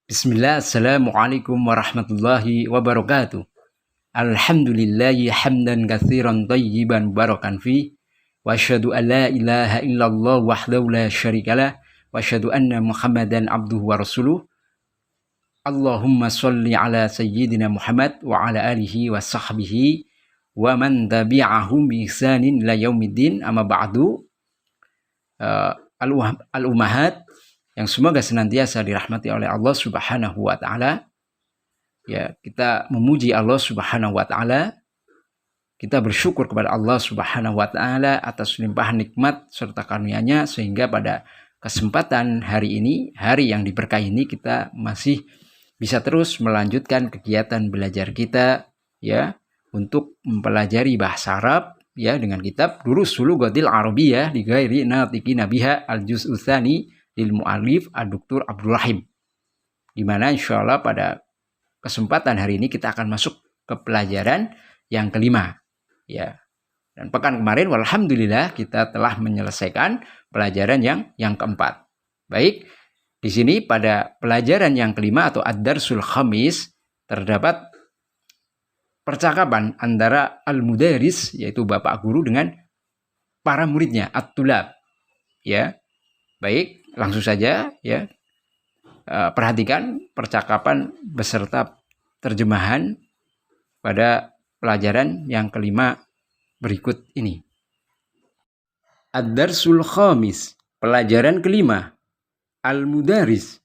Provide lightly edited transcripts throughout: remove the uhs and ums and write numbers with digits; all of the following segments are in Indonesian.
Bismillah, assalamualaikum warahmatullahi wabarakatuh. Alhamdulillahi hamdan katsiran tayyiban barakan fi. Wa asyhadu an la ilaha illallah wahdahu la syarikalah. Wa asyhadu anna Muhammadan abduhu wa rasuluh. Allahumma sholli ala sayyidina Muhammad wa ala alihi wa sahbihi wa man tabi'ahum bi ihsanin ila yaumiddin. Amma ba'du. Al-ummahat yang semoga senantiasa dirahmati oleh Allah Subhanahu wa taala. Ya, kita memuji Allah Subhanahu wa taala. Kita bersyukur kepada Allah Subhanahu wa taala atas limpahan nikmat serta karunia-Nya sehingga pada kesempatan hari ini, hari yang diberkahi ini, kita masih bisa terus melanjutkan kegiatan belajar kita ya untuk mempelajari bahasa Arab ya dengan kitab Durusul Lughatil Arabiyyah li ghairi natiqina biha al-juz'u tsani lil mu'allif Ad-Doktor Abdul Rahim, di mana insyaallah pada kesempatan hari ini kita akan masuk ke pelajaran yang kelima ya. Dan pekan kemarin walhamdulillah kita telah menyelesaikan pelajaran yang keempat. Baik, di sini pada pelajaran yang kelima atau ad-darsul khamis terdapat percakapan antara al-mudaris yaitu bapak guru dengan para muridnya at-tulab ya. Baik, langsung saja ya. Perhatikan percakapan beserta terjemahan pada pelajaran yang kelima berikut ini. Ad-darsul khamis, pelajaran kelima. Al-mudaris,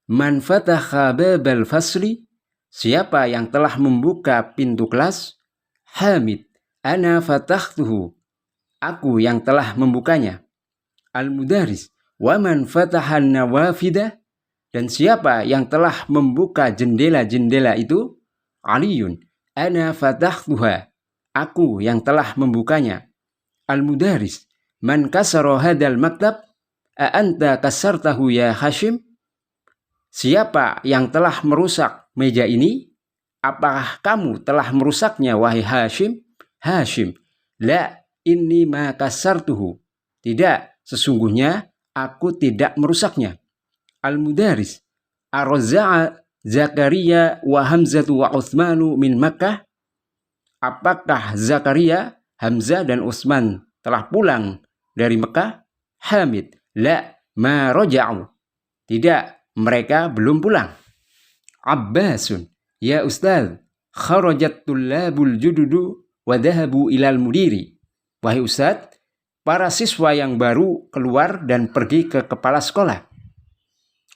man fataha babal fasli, siapa yang telah membuka pintu kelas? Hamid, ana fatahtuhu, aku yang telah membukanya. Al-mudaris, wa man fatahan nawafidah, dan siapa yang telah membuka jendela-jendela itu? Aliyun, ana fatahtuha, aku yang telah membukanya. Al-mudaris, man kasara hadal maktab, a anta kasartahu ya Hashim, siapa yang telah merusak meja ini? Apakah kamu telah merusaknya wahai Hashim? Hashim, la inni ma kasartuhu, tidak, sesungguhnya aku tidak merusaknya. Al-mudaris, arza'a Zakaria wa Hamzatu wa Utsmanu min Makkah, apakah Zakaria, Hamzah dan Utsman telah pulang dari Mekah? Hamid, la ma raja'u, tidak, mereka belum pulang. Abbasun, ya Ustaz, kharajat tullabul jududu wa dhahabu ilal mudiri, wahai Ustaz, para siswa yang baru keluar dan pergi ke kepala sekolah.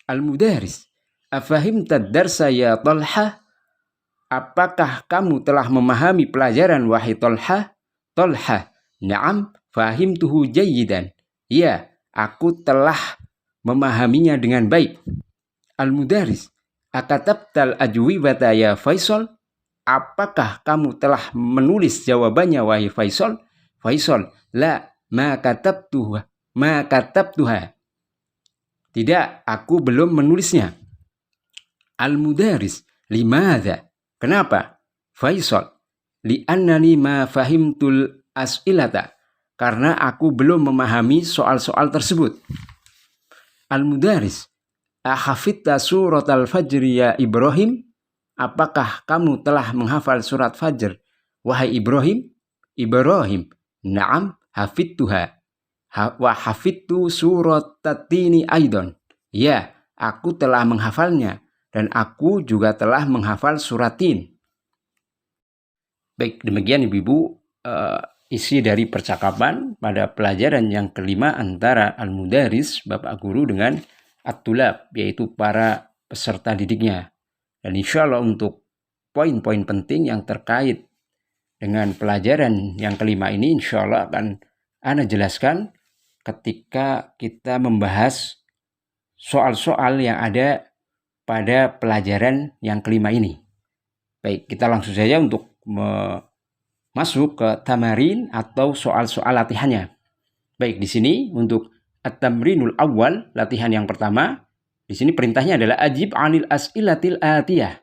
Al-mudaris, afahimta darsa ya Talha, apakah kamu telah memahami pelajaran wahai Talha? Talha, na'am fahimtuhu jayyidan, ya, aku telah memahaminya dengan baik. Al-mudaris, akatabtal ajwibata ya Faisal, apakah kamu telah menulis jawabannya wahai Faisal? Faisal, la ma katabtuha, tidak, aku belum menulisnya. Al-mudaris, limadha, kenapa? Faisal, li'annani ma fahimtul as'ilata, karena aku belum memahami soal-soal tersebut. Al-mudaris, ahafidta surat al-fajri ya Ibrahim, apakah kamu telah menghafal surat Fajr wahai Ibrahim? Ibrahim, na'am hafidtuha wa hafidtu surat tatini aidon, ya, aku telah menghafalnya dan aku juga telah menghafal surat Tin. Baik, demikian ibu-ibu isi dari percakapan pada pelajaran yang kelima antara al-mudaris, bapak guru, dengan at-tulab, yaitu para peserta didiknya. Dan insya Allah untuk poin-poin penting yang terkait dengan pelajaran yang kelima ini insya Allah akan Ana jelaskan ketika kita membahas soal-soal yang ada pada pelajaran yang kelima ini. Baik, kita langsung saja untuk masuk ke tamarin atau soal-soal latihannya. Baik, di sini untuk at-tamrinul awal, latihan yang pertama, di sini perintahnya adalah ajib anil as'ilatil atiyah.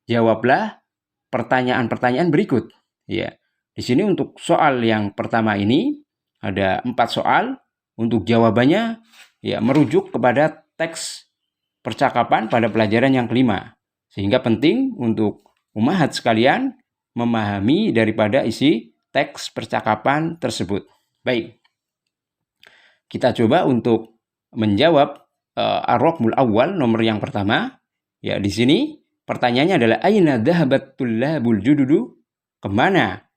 Jawablah pertanyaan-pertanyaan berikut. Ya. Di sini untuk soal yang pertama ini ada 4 soal. Untuk jawabannya ya merujuk kepada teks percakapan pada pelajaran yang kelima. Sehingga penting untuk ummahat sekalian memahami daripada isi teks percakapan tersebut. Baik, kita coba untuk menjawab ar-raqmul awal, nomor yang pertama. Ya, di sini pertanyaannya adalah aina dhahabat tullabul jududu? Kemana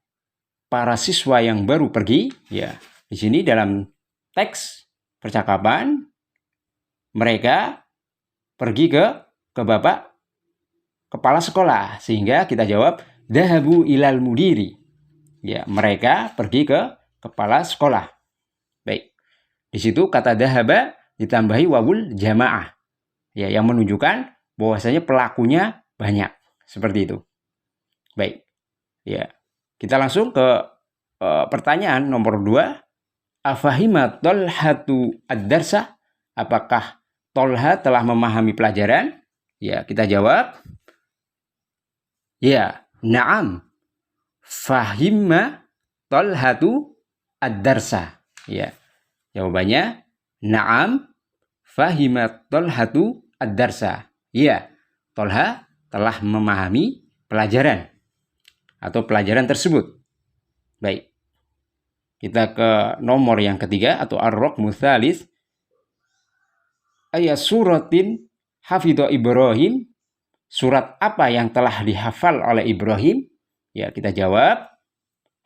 para siswa yang baru pergi? Ya, di sini dalam teks percakapan mereka pergi ke bapak kepala sekolah, sehingga kita jawab dhahabu ilal mudiri. Ya, mereka pergi ke kepala sekolah. Baik. Di situ kata dhahaba ditambahi wawul jamaah. Ya, yang menunjukkan bahwasanya pelakunya banyak. Seperti itu. Baik. Ya. Kita langsung ke pertanyaan nomor 2. Afahima Tolhatu ad-darsa? Apakah Tolha telah memahami pelajaran? Ya, kita jawab. Ya, na'am. Fahimma Tolhatu ad-darsa. Ya, jawabannya na'am. Fahimma Tolhatu ad-darsa. Ya, Tolha telah memahami pelajaran atau pelajaran tersebut. Baik. Kita ke nomor yang ketiga atau ar-raqmu tsalis. Ayat suratin hafidha Ibrahim. Surat apa yang telah dihafal oleh Ibrahim? Ya, kita jawab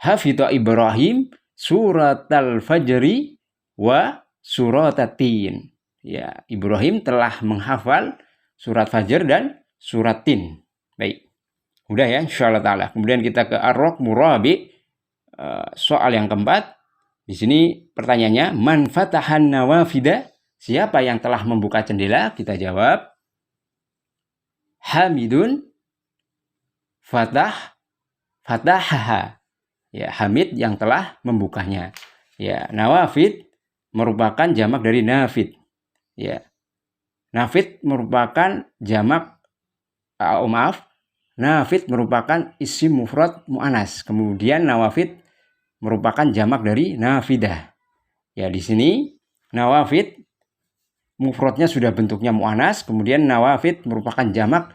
hafidha Ibrahim surat al-fajri wa surat at-tin. Ya, Ibrahim telah menghafal surat Fajr dan surat Tin. Baik. Udah ya, insyaallah taala. Kemudian kita ke ar-raqmu rabi. Soal yang keempat. Di sini pertanyaannya, man fatahan nawafida? Siapa yang telah membuka jendela? Kita jawab Hamidun fatahaha. Ya, Hamid yang telah membukanya. Ya, nawafid merupakan jamak dari nafid. Ya. Nafid merupakan jamak nafid merupakan isim mufrad mu'anas. Kemudian nawafid merupakan jamak dari nafidah. Ya, di sini nawafid mufradnya sudah bentuknya mu'anas, kemudian nawafid merupakan jamak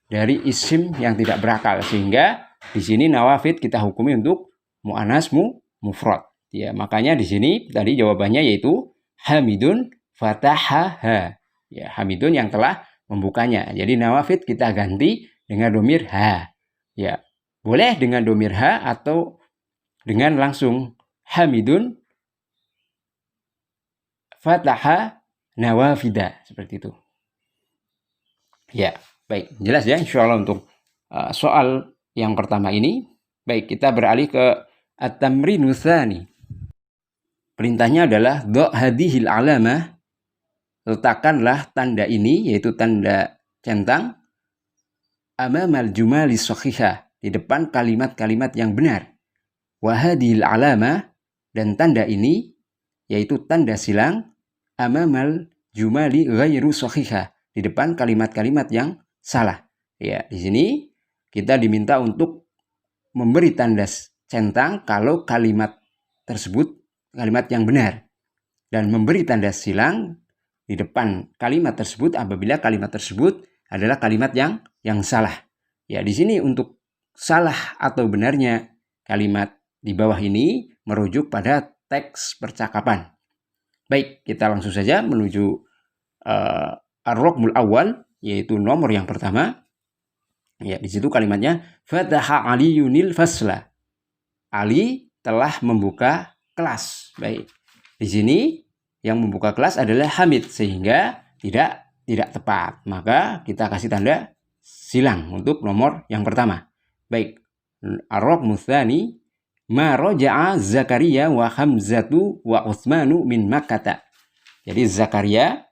dari isim yang tidak berakal, sehingga di sini nawafid kita hukumi untuk mu'anas mufrad. Ya, makanya di sini tadi jawabannya yaitu Hamidun fatahaha. Ya, Hamidun yang telah membukanya. Jadi nawafid kita ganti dengan domir ha. Ya, boleh dengan domir ha atau dengan langsung Hamidun fataha nawafida, seperti itu. Ya, baik, jelas ya insyaallah untuk soal yang pertama ini. Baik, kita beralih ke at-tamrinu tsani. Perintahnya adalah do' hadhil alamah. Letakkanlah tanda ini, yaitu tanda centang, amamal jumali shahihah, di depan kalimat-kalimat yang benar. Wa hadhil alamah, dan tanda ini yaitu tanda silang, amamal jumali ghairu shahihah, di depan kalimat-kalimat yang salah. Ya, di sini kita diminta untuk memberi tanda centang kalau kalimat tersebut kalimat yang benar, dan memberi tanda silang di depan kalimat tersebut apabila kalimat tersebut adalah kalimat yang salah. Ya, di sini untuk salah atau benarnya kalimat di bawah ini merujuk pada teks percakapan. Baik, kita langsung saja menuju ar-raqmul awal, yaitu nomor yang pertama. Ya, di situ kalimatnya fataha aliyunil fasla. Ali telah membuka kelas. Baik. Di sini yang membuka kelas adalah Hamid, sehingga tidak tepat. Maka kita kasih tanda silang untuk nomor yang pertama. Baik. Ar-raqmu tsani ma raja'a Zakaria wa Hamzatu wa Utsmanu min Makkah. Jadi Zakaria,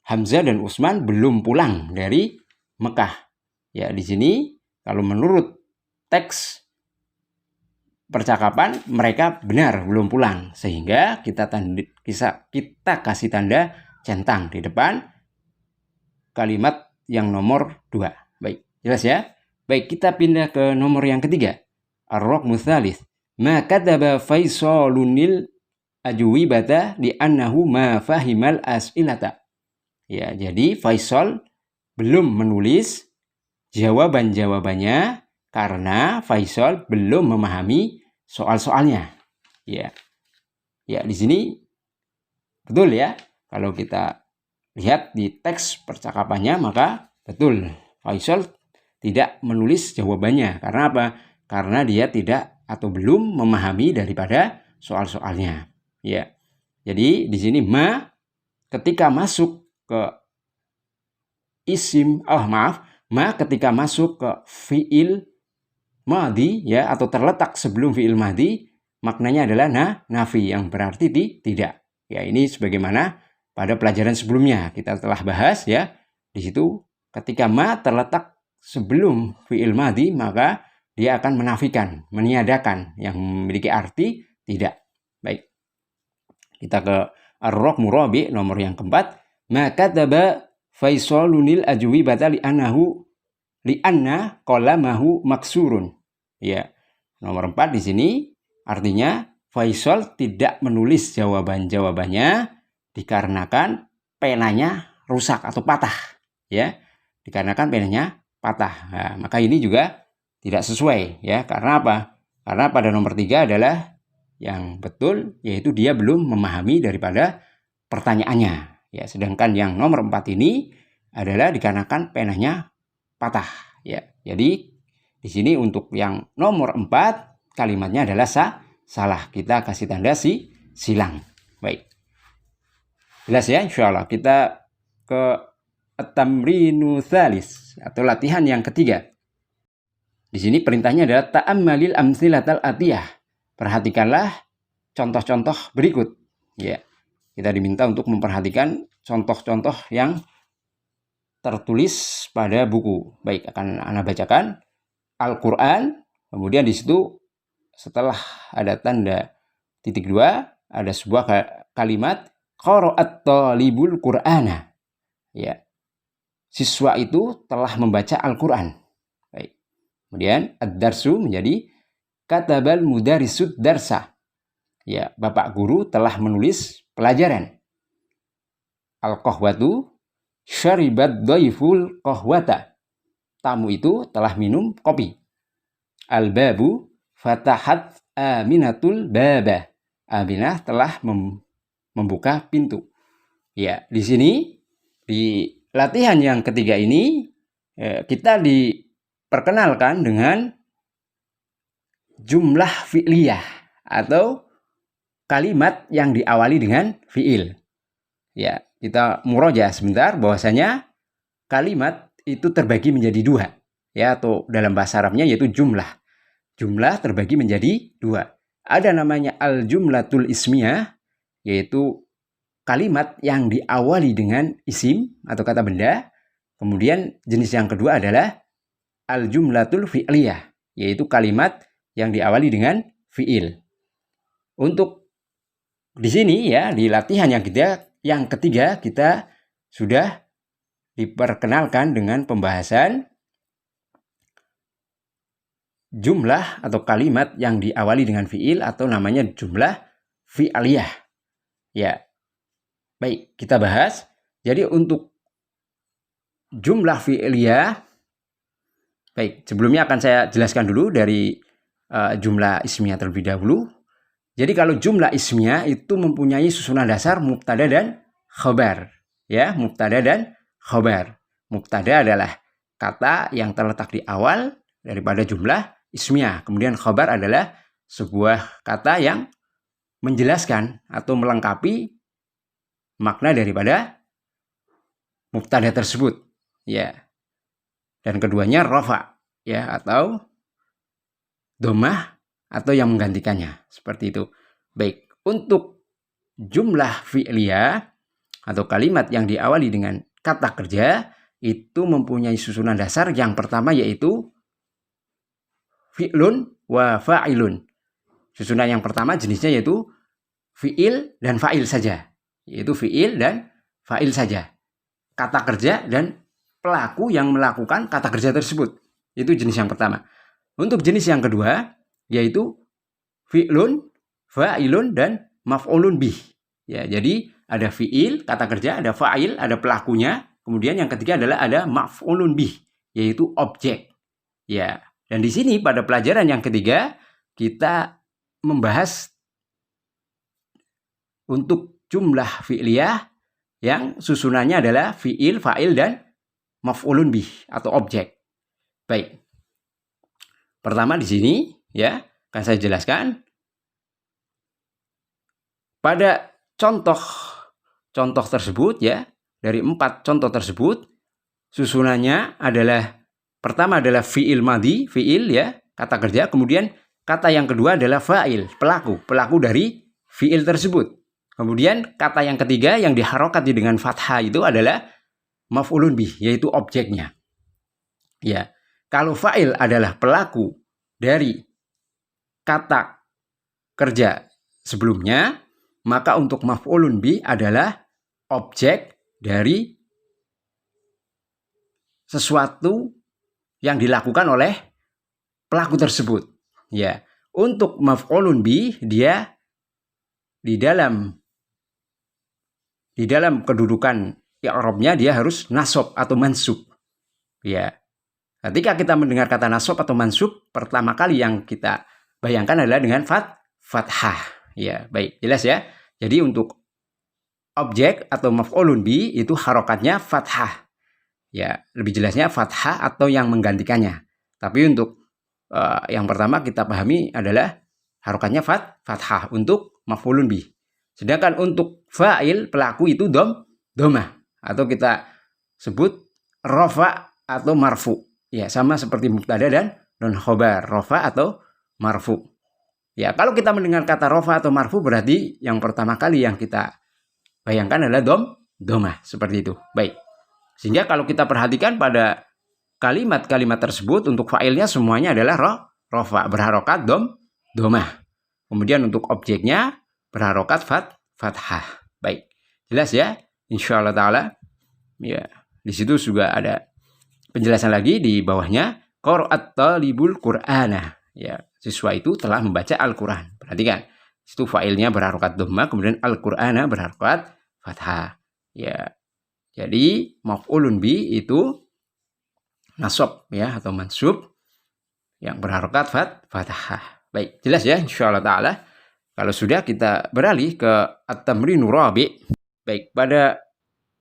Hamzah dan Utsman belum pulang dari Mekah. Ya, di sini kalau menurut teks percakapan mereka benar belum pulang, sehingga kita kasih tanda centang di depan kalimat yang nomor 2. Baik, jelas ya? Baik, kita pindah ke nomor yang ketiga. Ar-raqmu tsalis. Ma kataba Faisalunil ajwibata li annahu ma fahimal as'ilata. Ya, jadi Faisal belum menulis jawaban-jawabannya karena Faisal belum memahami soal-soalnya. Ya. Ya, di sini betul ya. Kalau kita lihat di teks percakapannya maka betul Faisal tidak menulis jawabannya. Karena apa? Karena dia tidak atau belum memahami daripada soal-soalnya. Ya. Jadi di sini ma ketika masuk ke isim, ma ketika masuk ke fiil madhi ya atau terletak sebelum fiil madhi, maknanya adalah nafi yang berarti tidak. Ya, ini sebagaimana pada pelajaran sebelumnya kita telah bahas ya. Di situ ketika ma terletak sebelum fiil madhi maka dia akan menafikan, meniadakan yang memiliki arti tidak. Baik. Kita ke Ar-Raqmu Rabi nomor yang keempat. Maka taba Faisalunil ajwibata li'anna qalamahu maksurun. Ya. Nomor 4 di sini artinya Faisal tidak menulis jawaban-jawabannya dikarenakan penanya rusak atau patah. Ya. Dikarenakan penanya patah. Nah, maka ini juga tidak sesuai ya. Karena apa? Karena pada nomor 3 adalah yang betul, yaitu dia belum memahami daripada pertanyaannya. Ya, sedangkan yang nomor 4 ini adalah dikarenakan penanya patah. Ya, jadi di sini untuk yang nomor 4 kalimatnya adalah salah. Kita kasih tanda silang. Baik. Jelas ya, insyaallah. Kita ke at-tamrinu tsalis atau latihan yang ketiga. Di sini perintahnya adalah ta'ammalil amtsilatal atiyah. Perhatikanlah contoh-contoh berikut. Ya. Kita diminta untuk memperhatikan contoh-contoh yang tertulis pada buku. Baik, akan Anda bacakan Al-Qur'an, kemudian di situ setelah ada tanda titik 2 ada sebuah kalimat qara'at talibul Qur'ana. Ya. Siswa itu telah membaca Al-Qur'an. Baik. Kemudian ad-darsu menjadi katabal mudarisud darsa. Ya, Bapak guru telah menulis pelajaran. Al-qahwatu syaribat dhaiful qahwata. Tamu itu telah minum kopi. Al-babu fatahat aminatul baba. Aminah telah membuka pintu. Ya, di sini di latihan yang ketiga ini kita diperkenalkan dengan jumlah fi'liyah atau kalimat yang diawali dengan fi'il. Ya, kita murojaah sebentar bahwasanya kalimat itu terbagi menjadi 2 ya, atau dalam bahasa Arabnya yaitu jumlah. Jumlah terbagi menjadi 2. Ada namanya al-jumlatul ismiyah, yaitu kalimat yang diawali dengan isim atau kata benda. Kemudian jenis yang kedua adalah al-jumlatul fi'liyah, yaitu kalimat yang diawali dengan fi'il. Untuk di sini ya, di latihan yang ketiga kita sudah diperkenalkan dengan pembahasan jumlah atau kalimat yang diawali dengan fi'il atau namanya jumlah fi'aliyah. Ya. Baik, kita bahas. Jadi untuk jumlah fi'aliyah, baik, sebelumnya akan saya jelaskan dulu dari jumlah ismiyah terlebih dahulu. Jadi kalau jumlah ismiyah itu mempunyai susunan dasar mubtada dan khabar. Ya, mubtada dan khabar. Mubtada adalah kata yang terletak di awal daripada jumlah ismiyah. Kemudian khabar adalah sebuah kata yang menjelaskan atau melengkapi makna daripada mubtada tersebut. Ya. Dan keduanya rafa, ya, atau dhammah atau yang menggantikannya. Seperti itu. Baik, untuk jumlah fi'liyah atau kalimat yang diawali dengan kata kerja itu mempunyai susunan dasar yang pertama yaitu fi'lun wa fa'ilun. Susunan yang pertama jenisnya yaitu fi'il dan fa'il saja. Yaitu fi'il dan fa'il saja. Kata kerja dan pelaku yang melakukan kata kerja tersebut. Itu jenis yang pertama. Untuk jenis yang kedua yaitu fi'lun, fa'ilun, dan maf'ulun bih. Ya, jadi ada fiil, kata kerja, ada fa'il, ada pelakunya. Kemudian yang ketiga adalah ada maf'ulun bih, yaitu objek. Ya, dan di sini pada pelajaran yang ketiga kita membahas untuk jumlah fi'liyah yang susunannya adalah fiil, fa'il, dan maf'ulun bih atau objek. Baik. Pertama di sini ya, akan saya jelaskan. Pada contoh tersebut ya, dari 4 contoh tersebut susunannya adalah pertama adalah fiil madhi, fiil ya, kata kerja, kemudian kata yang kedua adalah fa'il, pelaku dari fiil tersebut. Kemudian kata yang ketiga yang diharokati dengan fathah itu adalah maf'ulun bih, yaitu objeknya. Ya, kalau fa'il adalah pelaku dari kata kerja sebelumnya, maka untuk maf'ulun bih adalah objek dari sesuatu yang dilakukan oleh pelaku tersebut. Ya, untuk maf'ulun bih dia di dalam kedudukan i'rabnya dia harus nasab atau mansub. Ya. Ketika kita mendengar kata nasab atau mansub, pertama kali yang kita bayangkan adalah dengan fathah. Ya, baik, jelas ya. Jadi untuk objek atau maf'ulun bi itu harokatnya fathah. Ya, lebih jelasnya fathah atau yang menggantikannya. Tapi untuk yang pertama kita pahami adalah harokatnya fathah untuk maf'ulun bi. Sedangkan untuk fa'il pelaku itu domah atau kita sebut rofa atau marfu. Ya, sama seperti mubtada dan khobar, rofa atau marfu. Ya, kalau kita mendengar kata rofa atau marfu berarti yang pertama kali yang kita bayangkan adalah domah, seperti itu. Baik. Sehingga kalau kita perhatikan pada kalimat-kalimat tersebut untuk fa'ilnya semuanya adalah rofa, berharokat domah. Kemudian untuk objeknya berharokat fathah. Baik. Jelas ya? Insyaallah taala. Ya, di situ juga ada penjelasan lagi di bawahnya, qara'at talibul qur'ana. Ya, siswa itu telah membaca Al-Qur'an. Perhatikan. Itu fa'ilnya berharokat dhammah, kemudian Al-Qur'ana berharokat fathah. Ya. Jadi maf'ulun bi itu nasab ya atau mansub yang berharokat fathah. Baik, jelas ya insyaallah taala. Kalau sudah kita beralih ke at-tamrinu rabi'. Baik, pada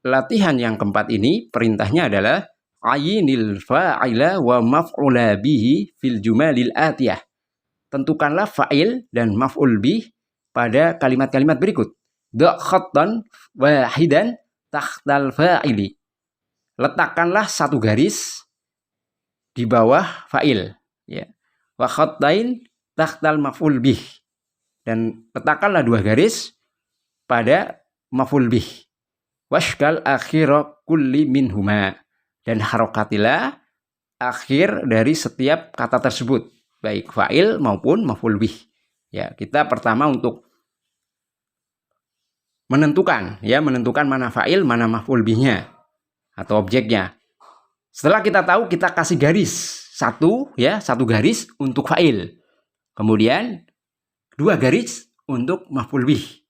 latihan yang keempat ini perintahnya adalah ayinil fa'ila wa maf'ula bihi fil jumalil atiyah. Tentukanlah fa'il dan maf'ul bih pada kalimat-kalimat berikut. Da' khattan wahidan tahtal fa'ili. Letakkanlah satu garis di bawah fa'il ya. Wa khattain tahtal maf'ul bih. Dan letakkanlah 2 garis pada maf'ul bih. Washkal akhira kulli minhuma. Dan harokatilah akhir dari setiap kata tersebut, baik fa'il maupun maf'ul bih. Ya, kita pertama untuk menentukan mana fa'il, mana maf'ul bihnya atau objeknya. Setelah kita tahu, kita kasih garis satu garis untuk fa'il. Kemudian 2 garis untuk maf'ul bih.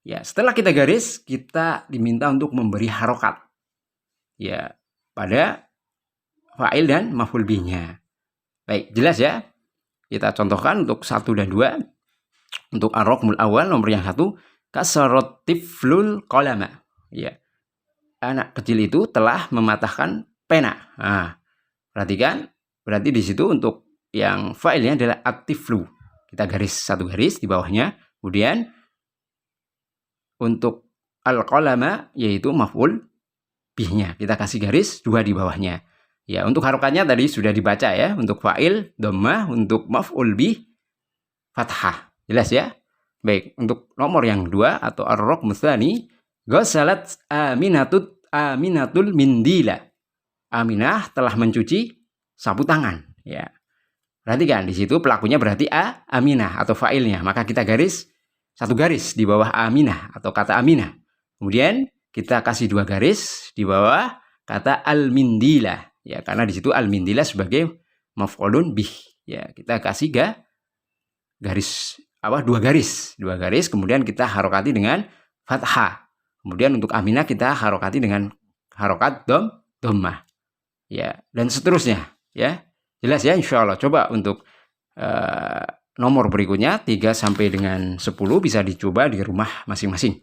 Ya, setelah kita garis, kita diminta untuk memberi harokat. Ya, pada fa'il dan maf'ul bihnya. Baik, jelas ya. Kita contohkan untuk 1 dan 2. Untuk ar-raqmul awal nomor yang 1, kasarat tiflul qalama. Ya. Anak kecil itu telah mematahkan pena. Nah, perhatikan, berarti di situ untuk yang fa'ilnya adalah at-tiflu. Kita garis 1 garis di bawahnya. Kemudian untuk al-qalama yaitu maf'ul bihnya, kita kasih garis 2 di bawahnya. Ya, untuk harokatnya tadi sudah dibaca ya. Untuk fa'il dhammah, untuk maf'ul bih fathah. Jelas ya? Baik, untuk nomor yang 2 atau ar-raqm tsani, ghasalat Aminatul mindila. Aminah telah mencuci sapu tangan, ya. Perhatikan di situ pelakunya berarti Aminah atau fa'ilnya. Maka kita garis 1 garis di bawah Aminah atau kata Aminah. Kemudian kita kasih 2 garis di bawah kata al-mindila. Ya, karena di situ al-mindila sebagai maf'ulun bih. Ya, kita kasih 2 garis. 2 garis. Kemudian kita harokati dengan fathah. Kemudian untuk aminah kita harokati dengan harokat dhammah. Ya, dan seterusnya, ya. Jelas ya, insya Allah. Coba untuk nomor berikutnya 3 sampai dengan 10 bisa dicoba di rumah masing-masing.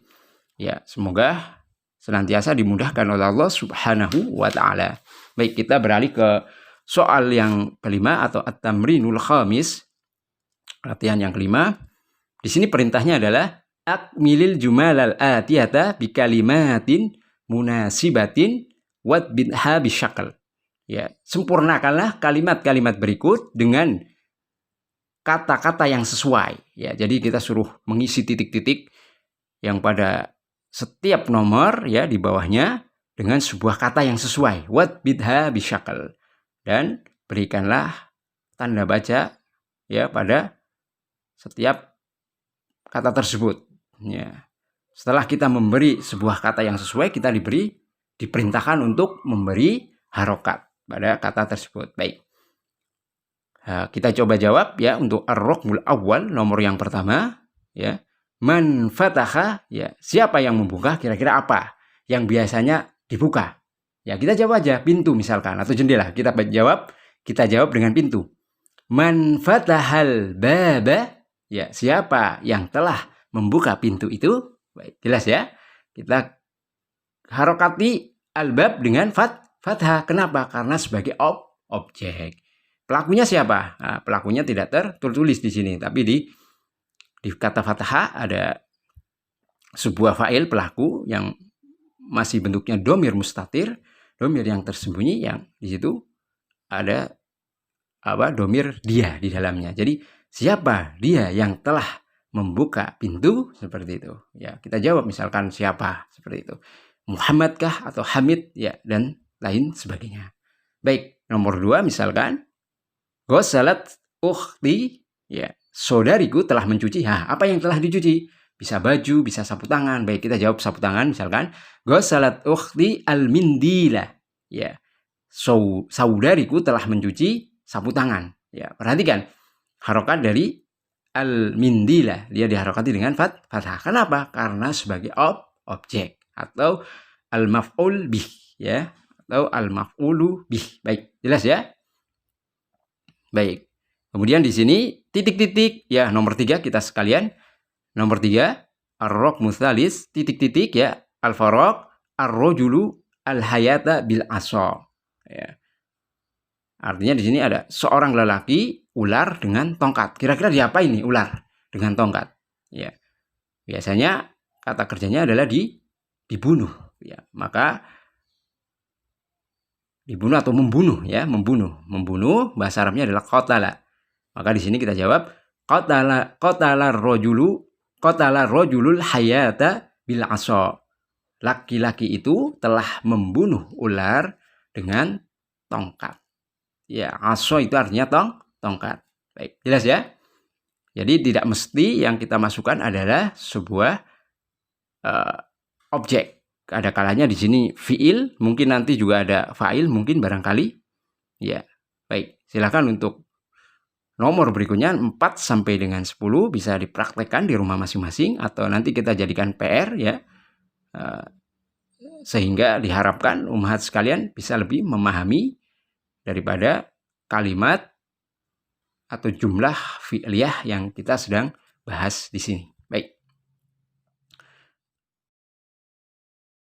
Ya, semoga senantiasa dimudahkan oleh Allah Subhanahu wa taala. Baik, kita beralih ke soal yang kelima atau at-tamrinul khamis. Latihan yang kelima. Di sini perintahnya adalah akmilil jumalal atiyata bikalimatin munasibatin wadbidha bisyakal. Ya, sempurnakanlah kalimat-kalimat berikut dengan kata-kata yang sesuai. Ya, jadi kita suruh mengisi titik-titik yang pada setiap nomor ya di bawahnya dengan sebuah kata yang sesuai. Wadbidha bisyakal. Dan berikanlah tanda baca ya pada setiap kata tersebut. Ya. Setelah kita memberi sebuah kata yang sesuai, kita diperintahkan untuk memberi harokat pada kata tersebut. Baik. Kita coba jawab ya untuk ar-raqmul awal, nomor yang pertama ya. Man fataha, ya, siapa yang membuka, kira-kira apa yang biasanya dibuka? Ya, kita jawab aja pintu misalkan atau jendela. Kita jawab dengan pintu. Man fatahal baba, ya, siapa yang telah membuka pintu itu? Baik, jelas ya. Kita harokati al-bab dengan fathah. Kenapa? Karena sebagai objek. Pelakunya siapa? Nah, pelakunya tidak tertulis di sini, tapi di kata fathah ada sebuah fa'il pelaku yang masih bentuknya domir mustatir, domir yang tersembunyi, yang di situ ada domir dia di dalamnya. Jadi siapa dia yang telah membuka pintu, seperti itu. Ya, kita jawab misalkan siapa, seperti itu. Muhammadkah atau Hamid, ya, dan lain sebagainya. Baik, nomor 2 misalkan ghasalat ukhti, ya, saudariku telah mencuci. Apa yang telah dicuci? Bisa baju, bisa sapu tangan. Baik, kita jawab sapu tangan misalkan. Ghasalat ukhti al-mindila. Ya. Saudariku telah mencuci sapu tangan. Ya, perhatikan. Harokat dari al-mindila. Dia diharokati dengan fathah. Kenapa? Karena sebagai objek atau al-maf'ul bih, ya, atau al-maf'ulu bih. Baik, jelas ya? Baik. Kemudian di sini titik-titik, ya, nomor 3 kita sekalian. Nomor 3, ar-raqmu tsalis, titik-titik, ya, al-faraq, ar-rajulu al-hayata bil asa. Ya. Artinya di sini ada seorang lelaki ular dengan tongkat. Kira-kira diapain nih ular dengan tongkat? Ya. Biasanya kata kerjanya adalah dibunuh, ya. Maka dibunuh atau membunuh, ya, membunuh bahasa Arabnya adalah qatala. Maka di sini kita jawab qatala rajulul hayata bil asa. Laki-laki itu telah membunuh ular dengan tongkat. Ya, asa itu artinya tongkat. Baik, jelas ya? Jadi tidak mesti yang kita masukkan adalah sebuah objek. Ada kalanya di sini fiil, mungkin nanti juga ada fa'il, mungkin barangkali. Ya, baik. Silakan untuk nomor berikutnya 4 sampai dengan 10 bisa dipraktekkan di rumah masing-masing atau nanti kita jadikan PR, ya. Sehingga diharapkan ummahat sekalian bisa lebih memahami daripada kalimat atau jumlah fi'liyah yang kita sedang bahas di sini.